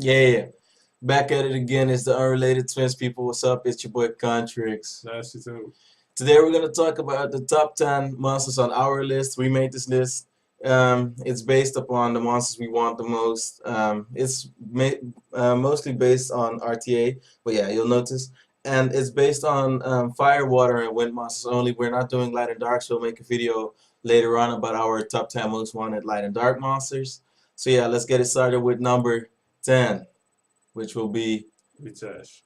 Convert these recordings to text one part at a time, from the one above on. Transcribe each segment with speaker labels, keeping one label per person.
Speaker 1: Yeah. Back at it again. It's the Unrelated Twins people. What's up? It's your boy Contrix.
Speaker 2: Nice to too.
Speaker 1: Today we're gonna talk about the top 10 monsters on our list. We made this list. It's based upon the monsters we want the most. It's mostly based on RTA, but yeah, you'll notice. And it's based on fire, water, and wind monsters only. We're not doing light and dark, so we'll make a video later on about our top 10 most wanted light and dark monsters. So yeah, let's get it started with number 10, which will be
Speaker 2: Ritesh.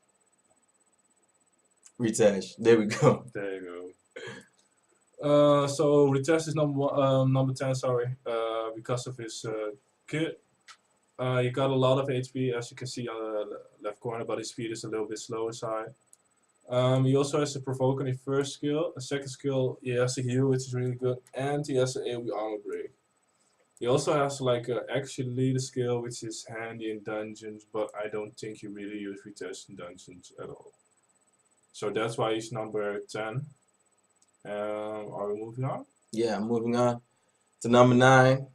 Speaker 1: Ritash. There we go.
Speaker 2: There you so Ritesh is number 10, sorry, because of his kit. He got a lot of HP, as you can see on the left corner, but his speed is a little bit slower side. He also has a provoke on his first skill. A second skill, he has a heal, which is really good, and he has an AoE armor break. He also has like a action leader skill, which is handy in dungeons, but I don't think you really use Ritesh in dungeons at all. So that's why he's number 10. Are we moving on?
Speaker 1: Yeah, moving on to number 9,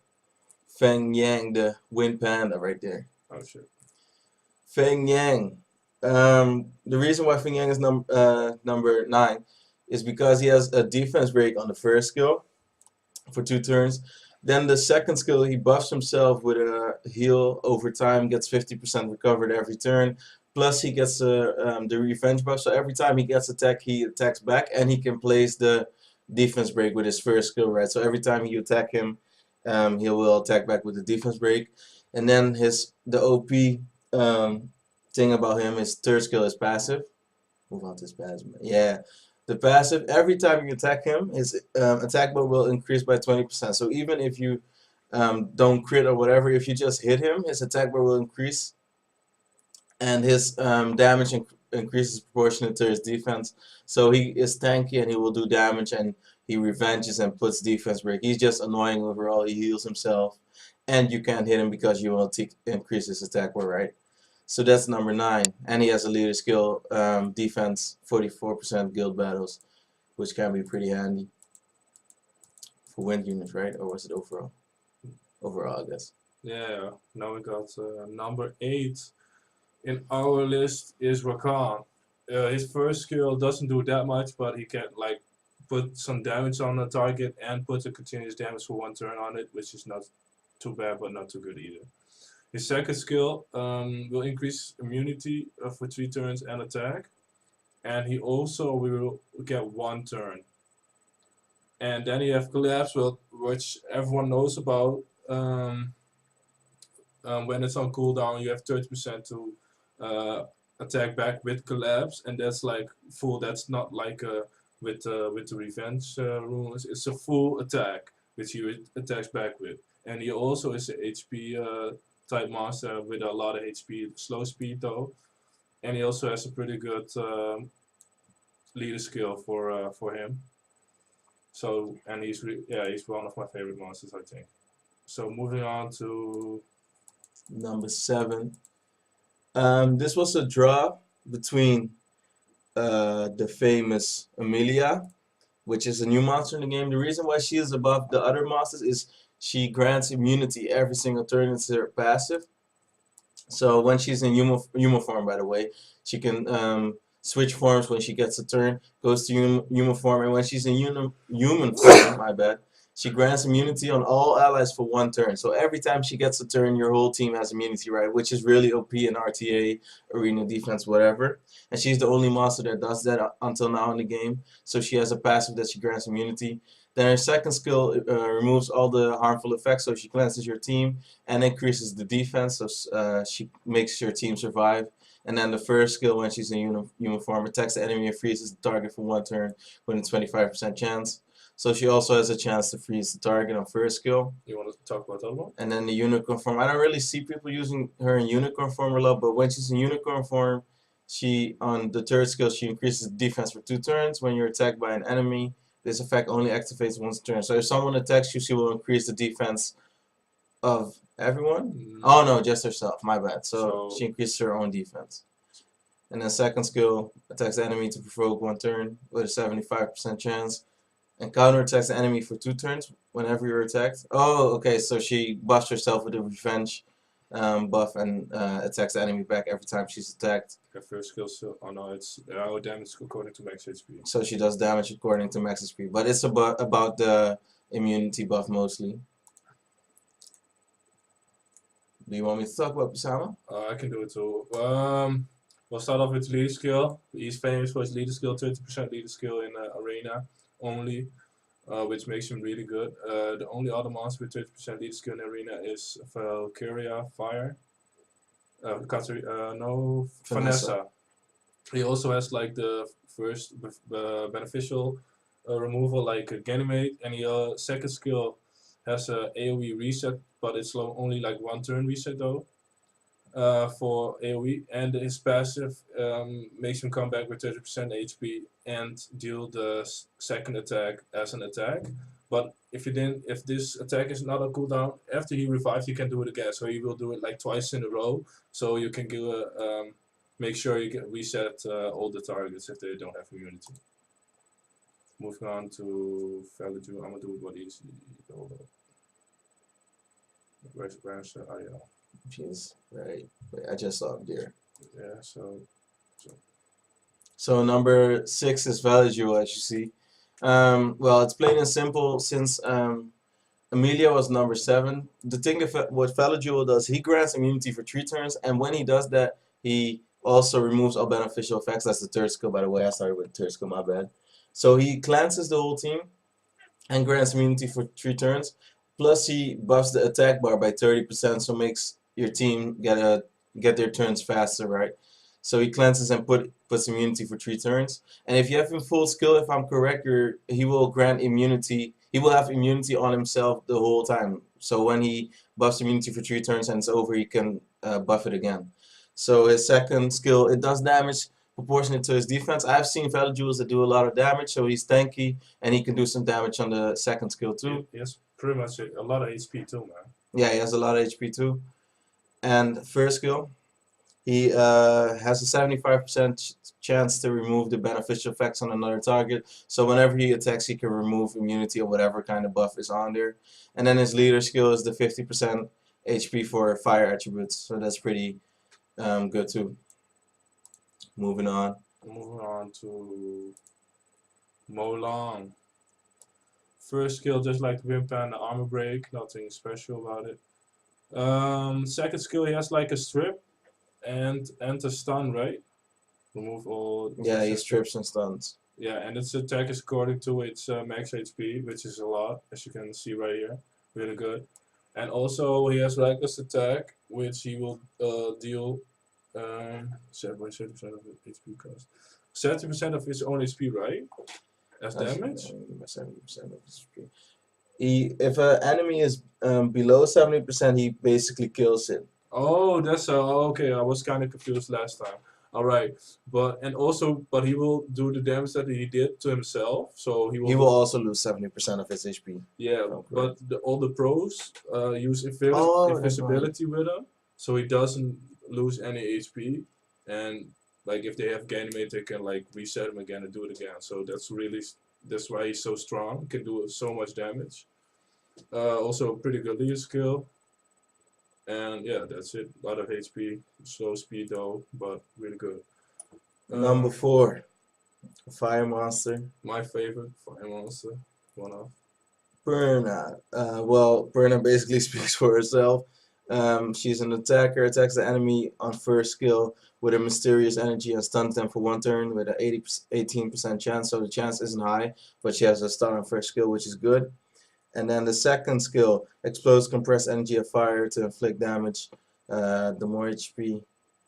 Speaker 1: Feng Yang, the Wind Panda, right there.
Speaker 2: Oh shit.
Speaker 1: Feng Yang. The reason why Feng Yang is number 9 is because he has a defense break on the first skill for 2 turns. Then the second skill, he buffs himself with a heal over time, gets 50% recovered every turn. Plus, he gets the revenge buff. So every time he gets attacked, he attacks back, and he can place the defense break with his first skill, right? So every time you attack him, he will attack back with the defense break. And then the OP thing about him is third skill is passive. Move on to his passive. Yeah. The passive, every time you attack him, his attack bar will increase by 20%. So even if you don't crit or whatever, if you just hit him, his attack bar will increase, and his damage increases proportionate to his defense. So he is tanky and he will do damage, and he revenges and puts defense break. He's just annoying overall. He heals himself, and you can't hit him because you will increase his attack bar, right? So that's number 9, and he has a leader skill, defense 44% guild battles, which can be pretty handy for wind units, right? Or was it overall? Overall, I guess.
Speaker 2: Yeah. Now we got number 8 in our list is Rakan. His first skill doesn't do that much, but he can like put some damage on the target and put a continuous damage for 1 turn on it, which is not too bad, but not too good either. His second skill will increase immunity for 3 turns and attack, and he also will get 1 turn. And then you have collapse, which everyone knows about. When it's on cooldown, you have 30% to attack back with collapse, and that's like full. That's not like with the revenge rules. It's a full attack which he attacks back with, and he also is a HP type monster with a lot of HP, slow speed though, and he also has a pretty good leader skill for him. So and he's one of my favorite monsters, I think. So moving on to
Speaker 1: Number 7. This was a draw between the famous Amelia, which is a new monster in the game. The reason why she is above the other monsters is she grants immunity every single turn. It's her passive. So when she's in human form, by the way, she can switch forms when she gets a turn, goes to human form, and when she's in human form, my bad, she grants immunity on all allies for 1 turn. So every time she gets a turn, your whole team has immunity, right? Which is really OP in RTA, arena defense, whatever. And she's the only monster that does that until now in the game. So she has a passive that she grants immunity. Then her second skill removes all the harmful effects, so she cleanses your team and increases the defense, so she makes your team survive. And then the first skill, when she's in uniform, attacks the enemy and freezes the target for 1 turn with a 25% chance. So she also has a chance to freeze the target on first skill.
Speaker 2: you want to talk about that one?
Speaker 1: And then the unicorn form. I don't really see people using her in unicorn form a lot, but when she's in unicorn form, she on the third skill she increases defense for 2 turns. When you're attacked by an enemy, this effect only activates once a turn. So if someone attacks you, she will increase the defense of everyone? Oh no, just herself. My bad. So she increases her own defense. And then second skill attacks the enemy to provoke 1 turn with a 75% chance. And counter attacks the enemy for 2 turns whenever you're attacked. Oh, okay. So she buffs herself with a revenge buff and attacks the enemy back every time she's attacked.
Speaker 2: Her first skill still. Oh no, it's oh damage according to max HP.
Speaker 1: So she does damage according to max HP, but it's about the immunity buff mostly. Do you want me to talk about Pisama?
Speaker 2: I can do it too. We'll start off with leader skill. He's famous for his leader skill, 30% leader skill in arena only, which makes him really good. The only other monster with 30% leader skill in arena is Valkyria Fire. No, Vanessa. He also has like the first beneficial removal like Ganymede, and the second skill has a AoE reset, but it's only like one turn reset though. For AoE, and his passive makes him come back with 30% HP and deal the second attack as an attack. But if this attack is not a cooldown, after he revives, he can do it again. So he will do it like twice in a row. So you can give make sure you get reset all the targets if they don't have immunity. Moving on to Value, I'm gonna do it what easy. Where's oh yeah.
Speaker 1: Jeez, right. Wait, I just saw him there.
Speaker 2: Yeah,
Speaker 1: so number 6 is Value, as you see. Well, it's plain and simple. Since Amelia was number 7, the thing what Value does, he grants immunity for 3 turns, and when he does that, he also removes all beneficial effects. That's the third skill, by the way. I started with the third skill, my bad. So he cleanses the whole team and grants immunity for 3 turns. Plus, he buffs the attack bar by 30%, so makes your team get their turns faster, right? So he cleanses and puts immunity for 3 turns. And if you have him full skill, if I'm correct, he will grant immunity. He will have immunity on himself the whole time. So when he buffs immunity for 3 turns and it's over, he can buff it again. So his second skill, it does damage proportionate to his defense. I've seen Valor Jewels that do a lot of damage, so he's tanky and he can do some damage on the second skill too.
Speaker 2: Yes, pretty much a lot of HP too, man.
Speaker 1: Yeah, he has a lot of HP too. And first skill, he has a 75% chance to remove the beneficial effects on another target. So whenever he attacks, he can remove immunity or whatever kind of buff is on there. And then his leader skill is the 50% HP for fire attributes. So that's pretty good too. Moving on.
Speaker 2: Moving on to Molong. First skill, just like the Wimpan, the armor break, nothing special about it. Second skill, he has like a strip and a stun, right? Remove all.
Speaker 1: Yeah, he strips and stuns.
Speaker 2: Yeah, and its attack is according to its max HP, which is a lot, as you can see right here. Really good. And also, he has reckless attack, which he will deal 70% of HP cost. 70% of his own HP, right? As damage?
Speaker 1: 70% of his HP. If an enemy is below 70%, he basically kills it.
Speaker 2: Oh, that's okay. I was kind of confused last time. All right, but he will do the damage that he did to himself. So he will
Speaker 1: also lose 70% of his HP.
Speaker 2: Yeah, but all the pros use invisibility with him, so he doesn't lose any HP. And like if they have Ganymede, they can like reset him again and do it again. So that's why he's so strong. Can do so much damage. Also pretty good leader skill. And yeah, that's it. A lot of HP, slow speed though, but really good.
Speaker 1: Number 4, Fire Monster.
Speaker 2: My favorite Fire Monster, one of.
Speaker 1: Perna. Well, Perna basically speaks for herself. She's an attacker, attacks the enemy on first skill with a mysterious energy and stuns them for 1 turn with an 18% chance. So the chance isn't high, but she has a stun on first skill, which is good. And then the second skill, explodes compressed energy of fire to inflict damage. The more HP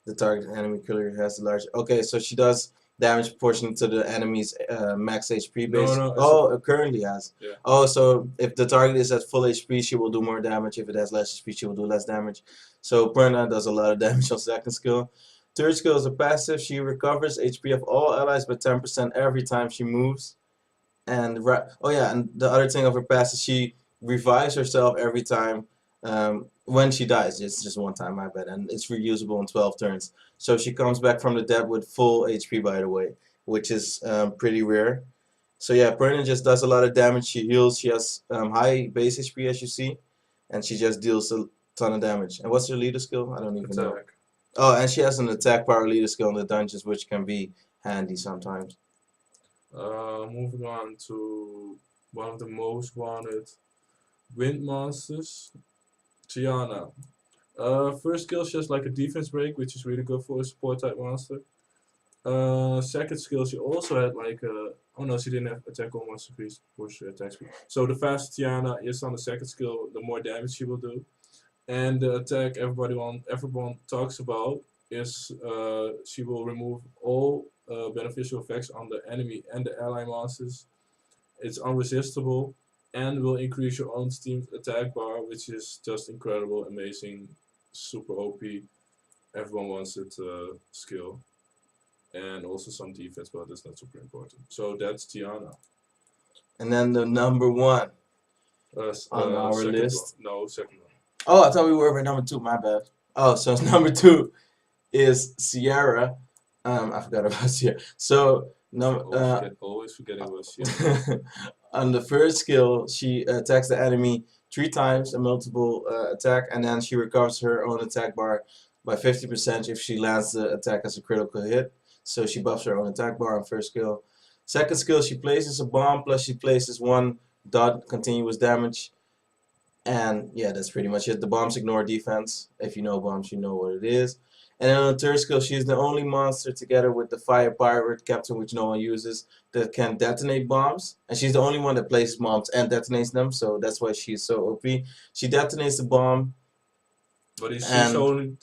Speaker 1: the target enemy killer has, the larger. Okay, so she does damage proportional to the enemy's max HP base.
Speaker 2: No,
Speaker 1: it currently has.
Speaker 2: Yeah.
Speaker 1: Oh, so if the target is at full HP, she will do more damage. If it has less HP, she will do less damage. So Perna does a lot of damage on second skill. Third skill is a passive. She recovers HP of all allies by 10% every time she moves. And and the other thing of her passive, she revives herself every time when she dies. It's just 1 time, my bad, and it's reusable in 12 turns. So she comes back from the dead with full HP, by the way, which is pretty rare. So yeah, Perna just does a lot of damage. She heals. She has high base HP, as you see, and she just deals Ton of damage. And what's her leader skill? I don't even know.
Speaker 2: Attack.
Speaker 1: Oh, and she has an attack power leader skill in the dungeons, which can be handy sometimes.
Speaker 2: Moving on to one of the most wanted wind monsters, Tiana. First skill, she has like a defense break, which is really good for a support type monster. Second skill, she also had like a. Oh no, she didn't have attack or monster increase for attack speed. So the faster Tiana is on the second skill, the more damage she will do. And the attack everyone talks about is she will remove all beneficial effects on the enemy and the ally monsters. It's unresistible and will increase your own team's attack bar, which is just incredible, amazing, super OP. Everyone wants it skill. And also some defense, but that's not super important. So that's Tiana.
Speaker 1: And then the number one on our
Speaker 2: Second
Speaker 1: list.
Speaker 2: one. No, second one.
Speaker 1: Oh, I thought we were over number 2. My bad. Oh, so number 2 is Sierra. I forgot about Sierra. So
Speaker 2: Always forgetting about Sierra.
Speaker 1: on the first skill, she attacks the enemy 3 times, a multiple attack, and then she recovers her own attack bar by 50% if she lands the attack as a critical hit. So she buffs her own attack bar on first skill. Second skill, she places a bomb plus she places 1 dot continuous damage. And yeah, that's pretty much it. The bombs ignore defense. If you know bombs, you know what it is. And then on the third skill, she's the only monster together with the fire pirate captain, which no one uses, that can detonate bombs. And she's the only one that places bombs and detonates them. So that's why she's so OP. She detonates the bomb.
Speaker 2: But she's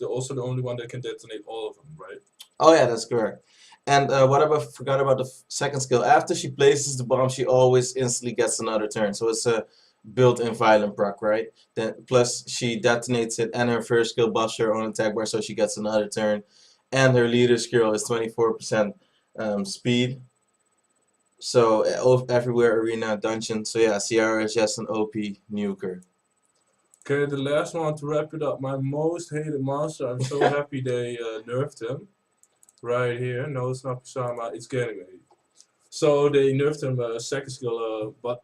Speaker 2: also the only one that can detonate all of them, right?
Speaker 1: Oh yeah, that's correct. And what I forgot about the second skill. After she places the bomb, she always instantly gets another turn. So it's a built-in violent proc, right? Then plus she detonates it, and her first skill buffs her own attack bar, so she gets another turn. And her leader skill is 24% speed. So everywhere, arena, dungeon. So yeah, Sierra is just an OP nuker.
Speaker 2: Okay, the last one to wrap it up. My most hated monster. I'm so happy they nerfed him. Right here. No, it's not Kusama. It's Ganymede. So they nerfed him second skill, but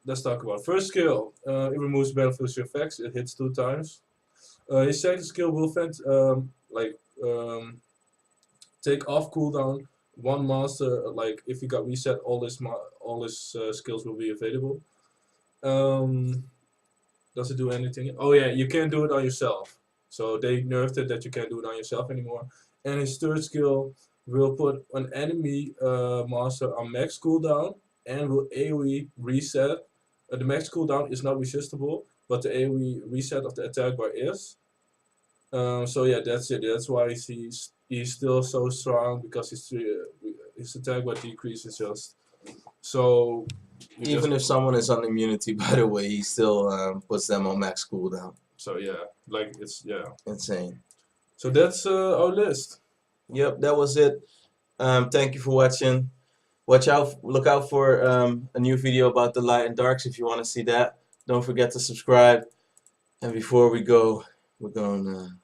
Speaker 2: let's talk about first skill. It removes beneficial effects. It hits 2 times. His second skill will take off cooldown 1 monster. Like if he got reset, all his skills will be available. Does it do anything? Oh yeah, you can't do it on yourself. So they nerfed it that you can't do it on yourself anymore. And his third skill will put an enemy monster on max cooldown and will AoE reset. The max cooldown is not resistible, but the AoE reset of the attack bar is. So yeah, that's it. That's why he's still so strong, because his attack bar decreases just. So
Speaker 1: even if someone is on immunity, by the way, he still puts them on max cooldown.
Speaker 2: So yeah, like it's
Speaker 1: insane.
Speaker 2: So that's our list.
Speaker 1: Yep, that was it. Thank you for watching. Look out for a new video about the light and darks if you want to see that. Don't forget to subscribe. And before we go, we're gonna.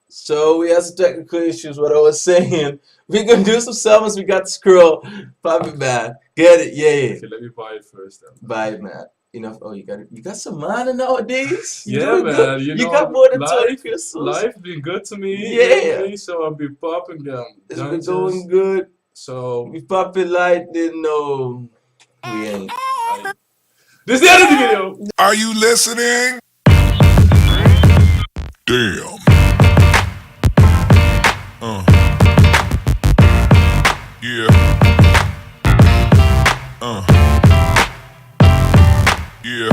Speaker 1: So we had some technical issues. What I was saying, we're gonna do some summons. We got the scroll. Pop it, man. Get it? Yeah.
Speaker 2: Okay, let me buy it first then.
Speaker 1: Buy it, man. Enough. Oh, you got some mana nowadays.
Speaker 2: Yeah, man.
Speaker 1: You got more than 20
Speaker 2: life,
Speaker 1: crystals.
Speaker 2: Life been good to me.
Speaker 1: Yeah.
Speaker 2: Lately, so I'll be popping them.
Speaker 1: It's been going good.
Speaker 2: So
Speaker 1: we pop it light. Didn't know we ain't.
Speaker 2: This is the end of the video.
Speaker 3: Are you listening? Damn. Yeah. Yeah.